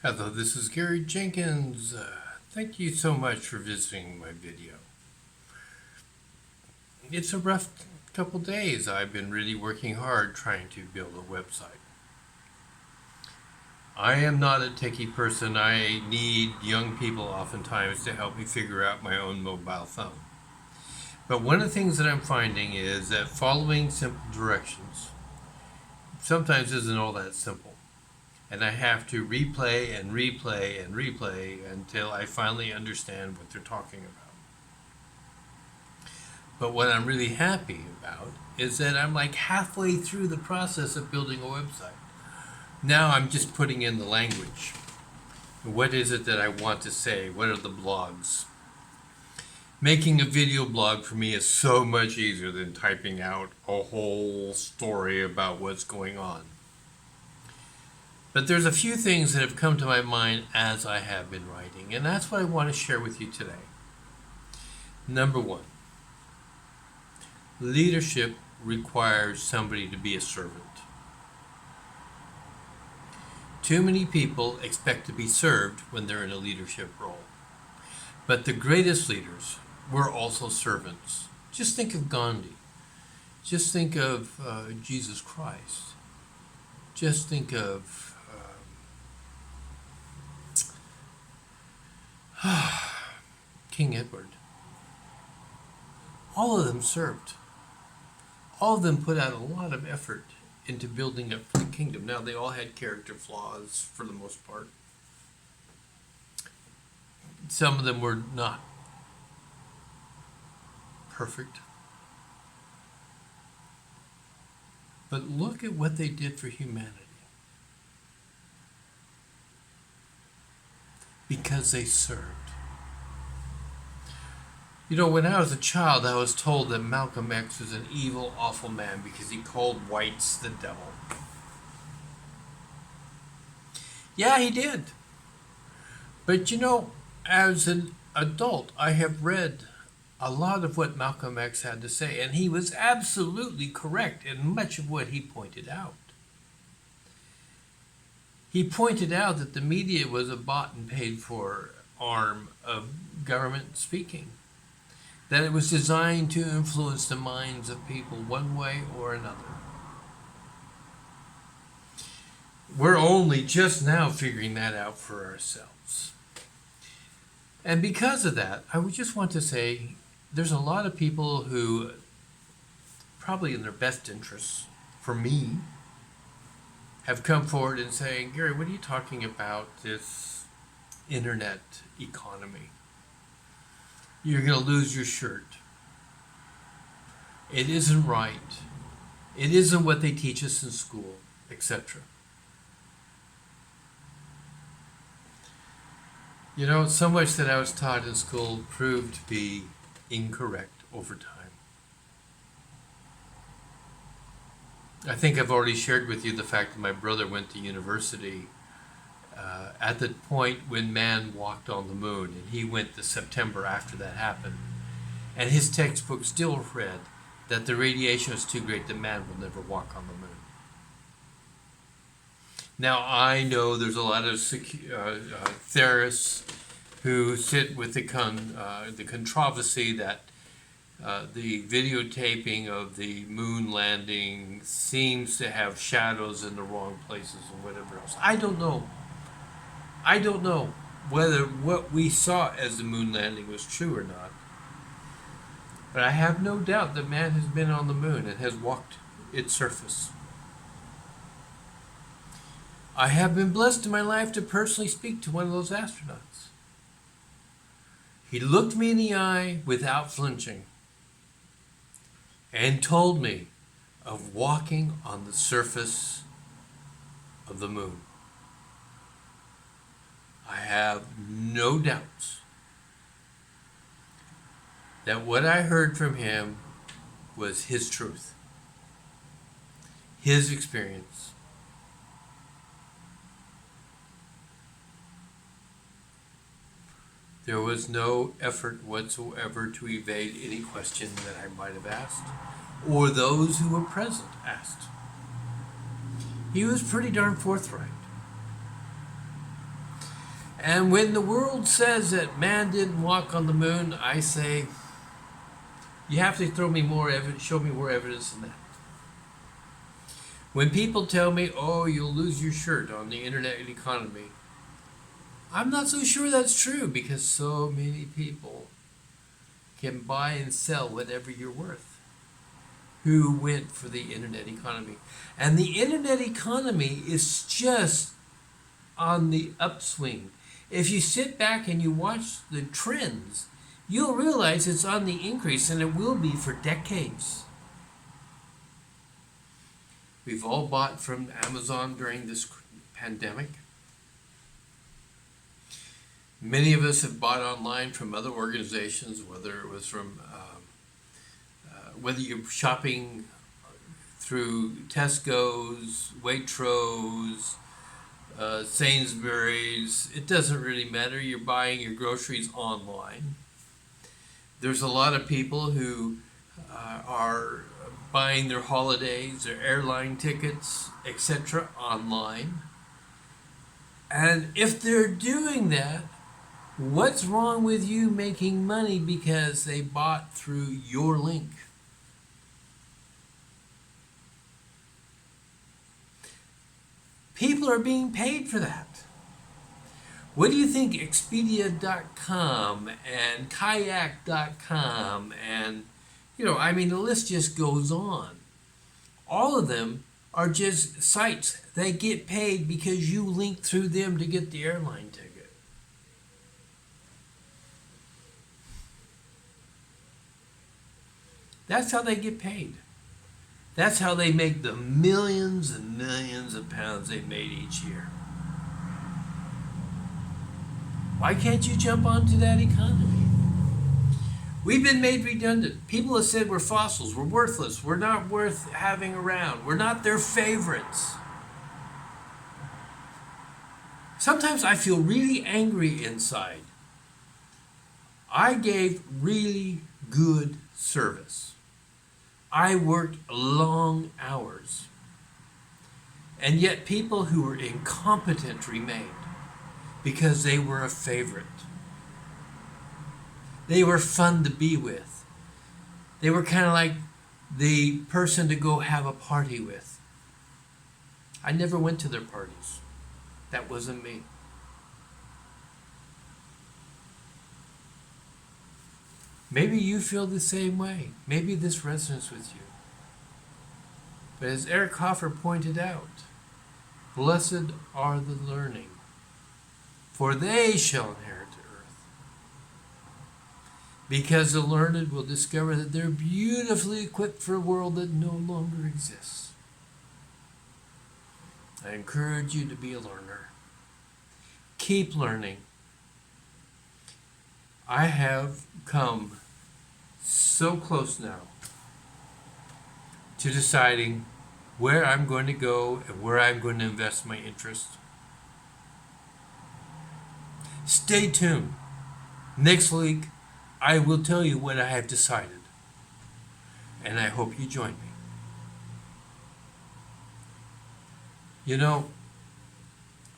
Hello, this is Gary Jenkins. Thank you so much for visiting my video. It's a rough couple days. I've been really working hard trying to build a website. I am not a techie person. I need young people oftentimes to help me figure out my own mobile phone. But one of the things that I'm finding is that following simple directions sometimes isn't all that simple. And I have to replay and replay and replay until I finally understand what they're talking about. But what I'm really happy about is that I'm like halfway through the process of building a website. Now I'm just putting in the language. What is it that I want to say? What are the blogs? Making a video blog for me is so much easier than typing out a whole story about what's going on. But there's a few things that have come to my mind as I have been writing, and that's what I want to share with you today. Number one, leadership requires somebody to be a servant. Too many people expect to be served when they're in a leadership role. But the greatest leaders were also servants. Just think of Gandhi. Just think of Jesus Christ. Just think of King Edward. All of them served. All of them put out a lot of effort into building up the kingdom. Now, they all had character flaws for the most part. Some of them were not perfect. But look at what they did for humanity. Because they served. You know, when I was a child, I was told that Malcolm X was an evil, awful man because he called whites the devil. Yeah, he did. But you know, as an adult, I have read a lot of what Malcolm X had to say, and he was absolutely correct in much of what he pointed out. He pointed out that the media was a bought and paid for arm of government speaking, that it was designed to influence the minds of people one way or another. We're only just now figuring that out for ourselves. And because of that, I would just want to say there's a lot of people who, probably in their best interests, for me, have come forward and saying, Gary, what are you talking about, this internet economy? You're going to lose your shirt. It isn't right. It isn't what they teach us in school, etc. You know, so much that I was taught in school proved to be incorrect over time. I think I've already shared with you the fact that my brother went to university at the point when man walked on the moon, and he went the September after that happened. And his textbook still read that the radiation was too great that man will never walk on the moon. Now, I know there's a lot of theorists who sit with the controversy that the videotaping of the moon landing seems to have shadows in the wrong places and whatever else. I don't know. I don't know whether what we saw as the moon landing was true or not. But I have no doubt that man has been on the moon and has walked its surface. I have been blessed in my life to personally speak to one of those astronauts. He looked me in the eye without flinching and told me of walking on the surface of the moon. I have no doubts that what I heard from him was his truth, his experience. There was no effort whatsoever to evade any question that I might have asked, or those who were present asked. He was pretty darn forthright. And when the world says that man didn't walk on the moon, I say, you have to throw me more evidence, show me more evidence than that. When people tell me, oh, you'll lose your shirt on the internet economy, I'm not so sure that's true, because so many people can buy and sell whatever you're worth who went for the internet economy. And the internet economy is just on the upswing. If you sit back and you watch the trends, you'll realize it's on the increase, and it will be for decades. We've all bought from Amazon during this pandemic. Many of us have bought online from other organizations, whether it was from, whether you're shopping through Tesco's, Waitrose, Sainsbury's. It doesn't really matter. You're buying your groceries online. There's a lot of people who are buying their holidays, their airline tickets, etc. online. And if they're doing that, what's wrong with you making money because they bought through your link? People are being paid for that. What do you think Expedia.com and Kayak.com and, the list just goes on. All of them are just sites. They get paid because you link through them to get the airline ticket. That's how they get paid. That's how they make the millions and millions of pounds they made each year. Why can't you jump onto that economy? We've been made redundant. People have said we're fossils, we're worthless, we're not worth having around, we're not their favorites. Sometimes I feel really angry inside. I gave really good service. I worked long hours. And yet people who were incompetent remained because they were a favorite. They were fun to be with. They were kind of like the person to go have a party with. I never went to their parties. That wasn't me. Maybe you feel the same way. Maybe this resonates with you. But as Eric Hoffer pointed out, blessed are the learning, for they shall inherit the earth. Because the learned will discover that they're beautifully equipped for a world that no longer exists. I encourage you to be a learner. Keep learning. I have come so close now to deciding where I'm going to go and where I'm going to invest my interest. Stay tuned. Next week, I will tell you what I have decided, and I hope you join me.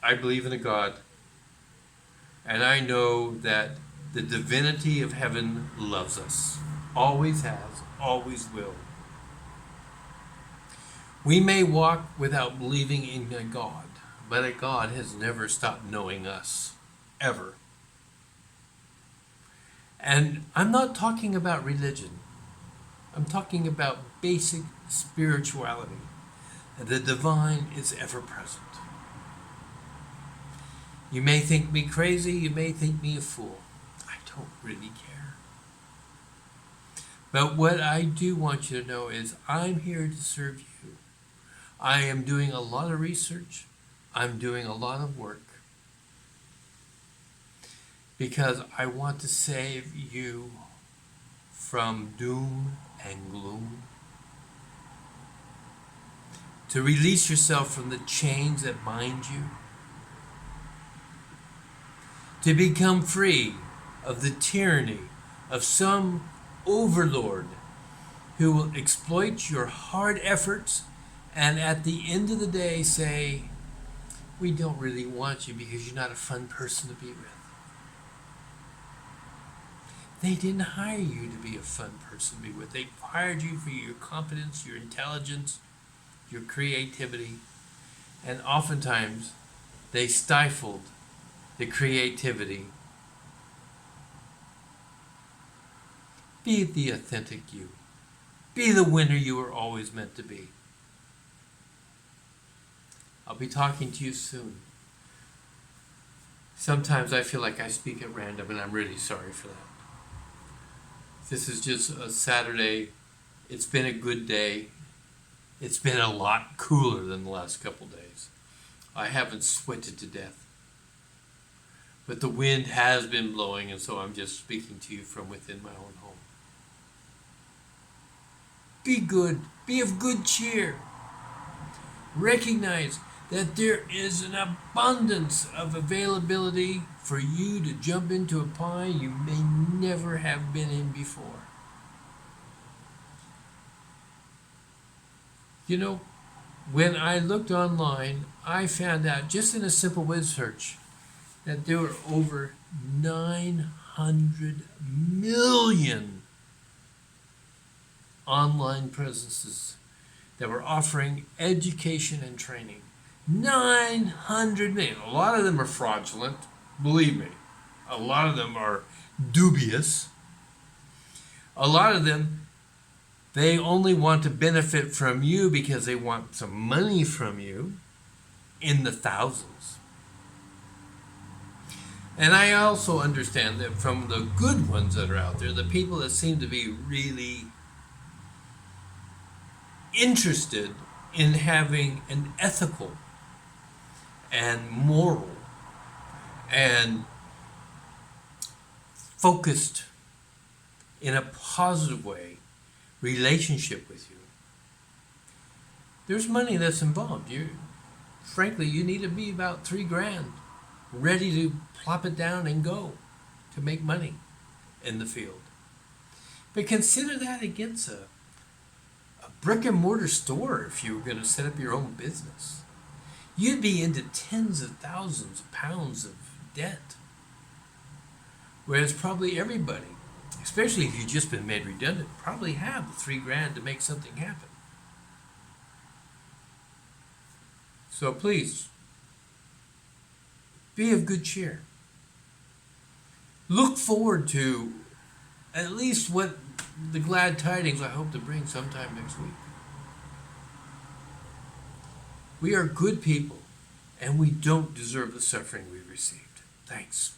I believe in a God, and I know that the divinity of heaven loves us. Always has, always will. We may walk without believing in a God, but a God has never stopped knowing us, ever. And I'm not talking about religion. I'm talking about basic spirituality. The divine is ever present. You may think me crazy, you may think me a fool. I don't really care. But what I do want you to know is I'm here to serve you. I am doing a lot of research. I'm doing a lot of work. Because I want to save you from doom and gloom. To release yourself from the chains that bind you. To become free of the tyranny of some overlord who will exploit your hard efforts and at the end of the day say, we don't really want you because you're not a fun person to be with. They didn't hire you to be a fun person to be with. They hired you for your competence, your intelligence, your creativity, and oftentimes they stifled the creativity. Be the authentic you. Be the winner you were always meant to be. I'll be talking to you soon. Sometimes I feel like I speak at random, and I'm really sorry for that. This is just a Saturday. It's been a good day. It's been a lot cooler than the last couple days. I haven't sweated to death. But the wind has been blowing, and so I'm just speaking to you from within my own home. Be good. Be of good cheer. Recognize that there is an abundance of availability for you to jump into a pie you may never have been in before. You know, when I looked online, I found out just in a simple web search that there were over 900 million online presences that were offering education and training. 900 million. A lot of them are fraudulent, believe me. A lot of them are dubious. A lot of them, they only want to benefit from you because they want some money from you in the thousands. And I also understand that from the good ones that are out there, the people that seem to be really interested in having an ethical and moral and focused in a positive way relationship with you. There's money that's involved. Frankly, you need to be about $3,000 ready to plop it down and go to make money in the field. But consider that against a brick and mortar store if you were going to set up your own business. You'd be into tens of thousands of pounds of debt. Whereas probably everybody, especially if you've just been made redundant, probably have the $3,000 to make something happen. So please, be of good cheer. Look forward to at least what the glad tidings I hope to bring sometime next week. We are good people, and we don't deserve the suffering we received. Thanks.